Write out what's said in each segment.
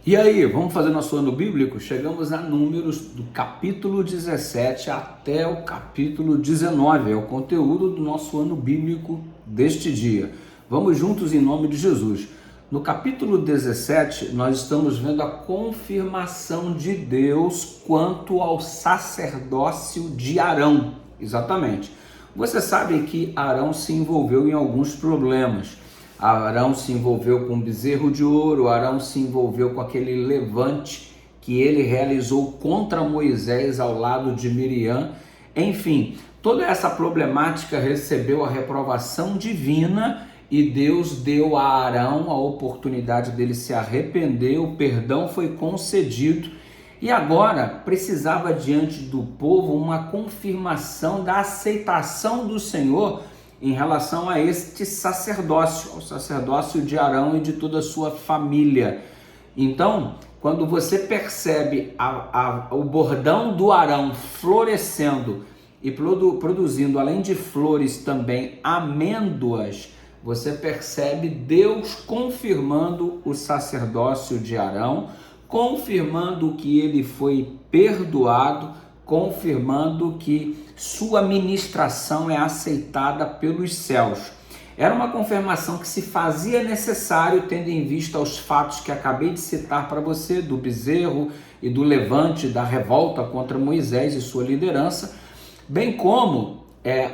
E aí, vamos fazer nosso ano bíblico? Chegamos a Números do capítulo 17 até o capítulo 19, é o conteúdo do nosso ano bíblico deste dia. Vamos juntos em nome de Jesus. No capítulo 17, nós estamos vendo a confirmação de Deus quanto ao sacerdócio de Arão. Exatamente. Você sabe que Arão se envolveu em alguns problemas. Arão se envolveu com um bezerro de ouro, Arão se envolveu com aquele levante que ele realizou contra Moisés ao lado de Miriam. Enfim, toda essa problemática recebeu a reprovação divina e Deus deu a Arão a oportunidade dele se arrepender, o perdão foi concedido e agora precisava diante do povo uma confirmação da aceitação do Senhor em relação a este sacerdócio, o sacerdócio de Arão e de toda a sua família. Então, quando você percebe o bordão do Arão florescendo e produzindo, além de flores, também amêndoas, você percebe Deus confirmando o sacerdócio de Arão, confirmando que ele foi perdoado, confirmando que sua ministração é aceitada pelos céus. Era uma confirmação que se fazia necessário, tendo em vista os fatos que acabei de citar para você, do bezerro e do levante, da revolta contra Moisés e sua liderança, bem como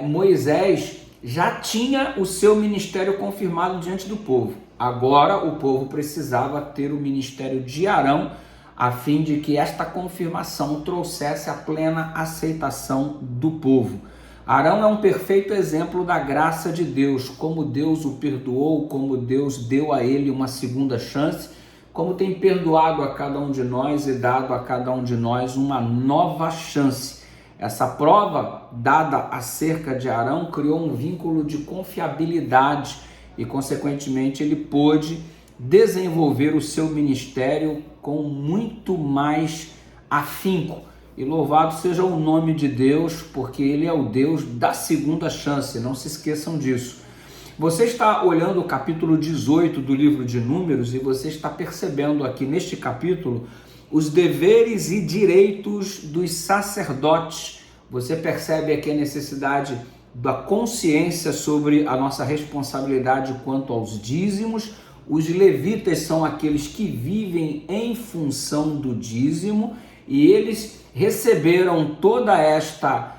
Moisés já tinha o seu ministério confirmado diante do povo. Agora o povo precisava ter o ministério de Arão, a fim de que esta confirmação trouxesse a plena aceitação do povo. Arão é um perfeito exemplo da graça de Deus, como Deus o perdoou, como Deus deu a ele uma segunda chance, como tem perdoado a cada um de nós e dado a cada um de nós uma nova chance. Essa prova dada acerca de Arão criou um vínculo de confiabilidade e, consequentemente, ele pôde desenvolver o seu ministério com muito mais afinco. E louvado seja o nome de Deus, porque Ele é o Deus da segunda chance, não se esqueçam disso. Você está olhando o capítulo 18 do livro de Números e você está percebendo aqui neste capítulo os deveres e direitos dos sacerdotes. Você percebe aqui a necessidade da consciência sobre a nossa responsabilidade quanto aos dízimos. Os levitas são aqueles que vivem em função do dízimo e eles receberam toda esta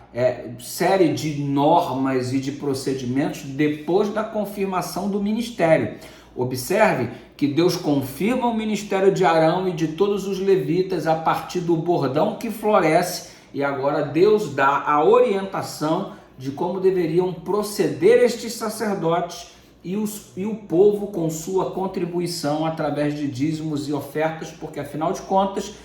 série de normas e de procedimentos depois da confirmação do ministério. Observe que Deus confirma o ministério de Arão e de todos os levitas a partir do bordão que floresce e agora Deus dá a orientação de como deveriam proceder estes sacerdotes e o povo com sua contribuição através de dízimos e ofertas, porque afinal de contas,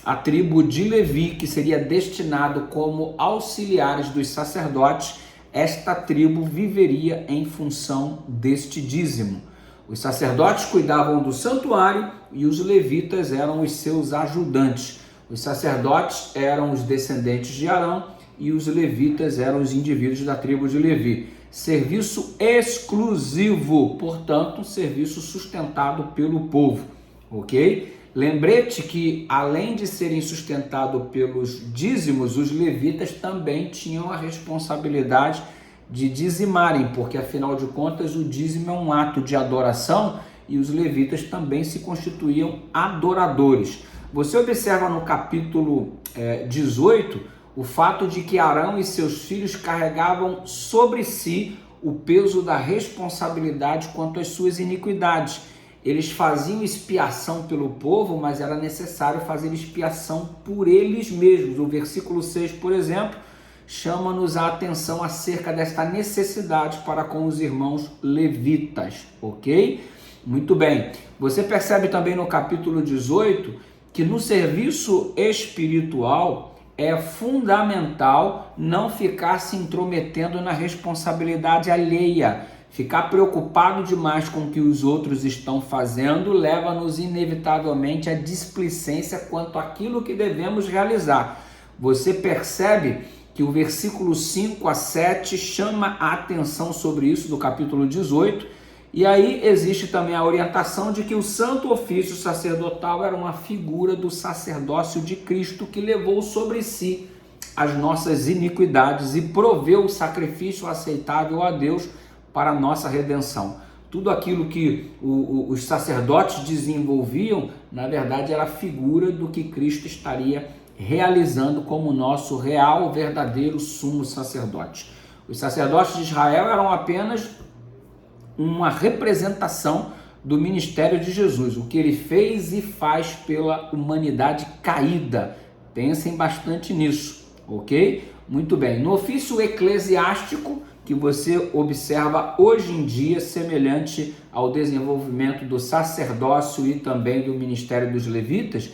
a tribo de Levi, que seria destinado como auxiliares dos sacerdotes, esta tribo viveria em função deste dízimo. Os sacerdotes cuidavam do santuário e os levitas eram os seus ajudantes. Os sacerdotes eram os descendentes de Arão e os levitas eram os indivíduos da tribo de Levi. Serviço exclusivo, portanto, serviço sustentado pelo povo, ok? Lembrete que, além de serem sustentados pelos dízimos, os levitas também tinham a responsabilidade de dizimarem, porque, afinal de contas, o dízimo é um ato de adoração e os levitas também se constituíam adoradores. Você observa no capítulo 18 o fato de que Arão e seus filhos carregavam sobre si o peso da responsabilidade quanto às suas iniquidades. Eles faziam expiação pelo povo, mas era necessário fazer expiação por eles mesmos. O versículo 6, por exemplo, chama-nos a atenção acerca desta necessidade para com os irmãos levitas, ok? Muito bem. Você percebe também no capítulo 18 que no serviço espiritual é fundamental não ficar se intrometendo na responsabilidade alheia. Ficar preocupado demais com o que os outros estão fazendo leva-nos inevitavelmente à displicência quanto àquilo que devemos realizar. Você percebe que o versículo 5 a 7 chama a atenção sobre isso do capítulo 18 E aí existe também a orientação de que o santo ofício sacerdotal era uma figura do sacerdócio de Cristo que levou sobre si as nossas iniquidades e proveu o sacrifício aceitável a Deus para a nossa redenção. Tudo aquilo que os sacerdotes desenvolviam, na verdade, era a figura do que Cristo estaria realizando como nosso real, verdadeiro sumo sacerdote. Os sacerdotes de Israel eram apenas uma representação do ministério de Jesus, o que ele fez e faz pela humanidade caída. Pensem bastante nisso, ok? Muito bem. No ofício eclesiástico, que você observa hoje em dia, semelhante ao desenvolvimento do sacerdócio e também do ministério dos levitas,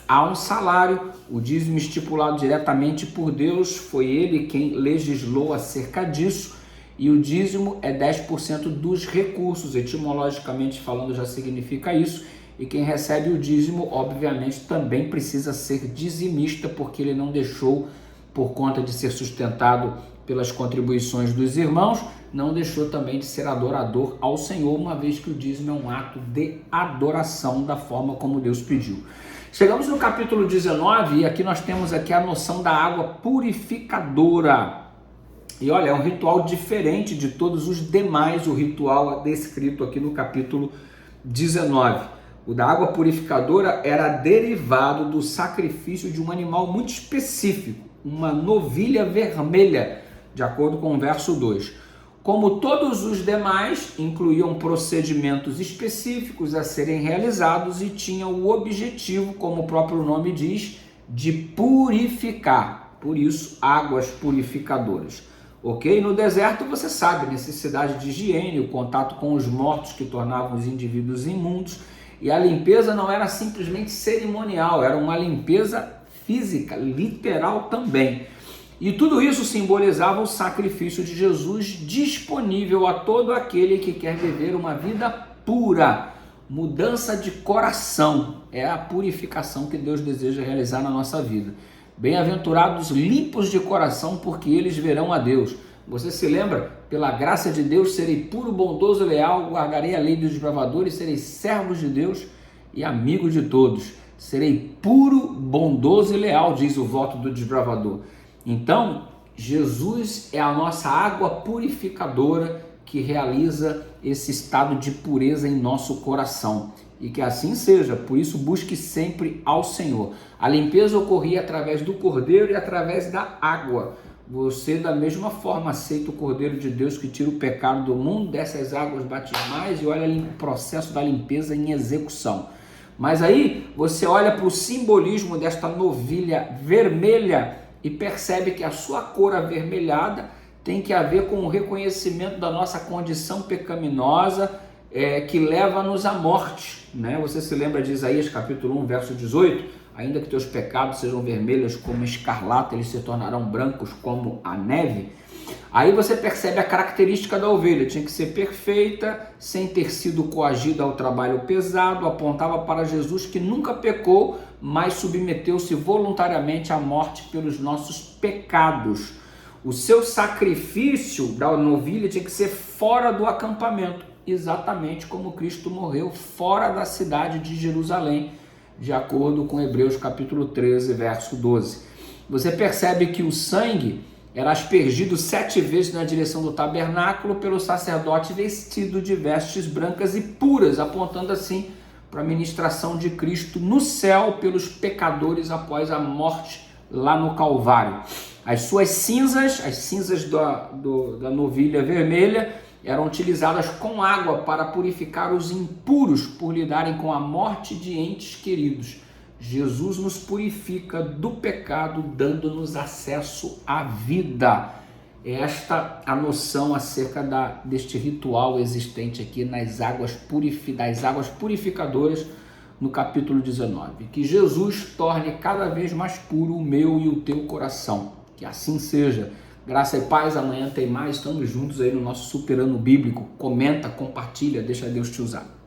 há um salário, o dízimo estipulado diretamente por Deus, foi ele quem legislou acerca disso, e o dízimo é 10% dos recursos, etimologicamente falando já significa isso, e quem recebe o dízimo, obviamente, também precisa ser dizimista, porque ele não deixou, por conta de ser sustentado pelas contribuições dos irmãos, não deixou também de ser adorador ao Senhor, uma vez que o dízimo é um ato de adoração da forma como Deus pediu. Chegamos no capítulo 19 e aqui nós temos aqui a noção da água purificadora. E olha, é um ritual diferente de todos os demais, o ritual descrito aqui no capítulo 19. O da água purificadora era derivado do sacrifício de um animal muito específico, uma novilha vermelha, de acordo com o verso 2. Como todos os demais, incluíam procedimentos específicos a serem realizados e tinham o objetivo, como o próprio nome diz, de purificar. Por isso, águas purificadoras. Ok? No deserto, você sabe, necessidade de higiene, o contato com os mortos que tornavam os indivíduos imundos. E a limpeza não era simplesmente cerimonial, era uma limpeza física, literal também. E tudo isso simbolizava o sacrifício de Jesus disponível a todo aquele que quer viver uma vida pura. Mudança de coração é a purificação que Deus deseja realizar na nossa vida. Bem-aventurados limpos de coração, porque eles verão a Deus. Você se lembra? Pela graça de Deus serei puro, bondoso e leal, guardarei a lei dos desbravadores, serei servos de Deus e amigo de todos. Serei puro, bondoso e leal, diz o voto do desbravador. Então, Jesus é a nossa água purificadora que realiza esse estado de pureza em nosso coração. E que assim seja, por isso busque sempre ao Senhor. A limpeza ocorria através do Cordeiro e através da água. Você da mesma forma aceita o Cordeiro de Deus que tira o pecado do mundo, desce as águas batismais e olha o processo da limpeza em execução. Mas aí você olha para o simbolismo desta novilha vermelha e percebe que a sua cor avermelhada tem que a ver com o reconhecimento da nossa condição pecaminosa, que leva-nos à morte, né? Você se lembra de Isaías capítulo 1, verso 18? Ainda que teus pecados sejam vermelhos como escarlata, eles se tornarão brancos como a neve. Aí você percebe a característica da ovelha, tinha que ser perfeita, sem ter sido coagida ao trabalho pesado, apontava para Jesus que nunca pecou, mas submeteu-se voluntariamente à morte pelos nossos pecados. O seu sacrifício da novilha tinha que ser fora do acampamento, exatamente como Cristo morreu fora da cidade de Jerusalém, de acordo com Hebreus capítulo 13, verso 12. Você percebe que o sangue era aspergido 7 vezes na direção do tabernáculo pelo sacerdote vestido de vestes brancas e puras, apontando assim para a ministração de Cristo no céu pelos pecadores após a morte lá no Calvário. As suas cinzas, as cinzas da novilha vermelha, eram utilizadas com água para purificar os impuros por lidarem com a morte de entes queridos. Jesus nos purifica do pecado, dando-nos acesso à vida. É esta a noção acerca deste ritual existente aqui nas águas purificadoras no capítulo 19. Que Jesus torne cada vez mais puro o meu e o teu coração. Que assim seja. Graça e paz, amanhã tem mais. Estamos juntos aí no nosso Super Ano Bíblico. Comenta, compartilha, deixa Deus te usar.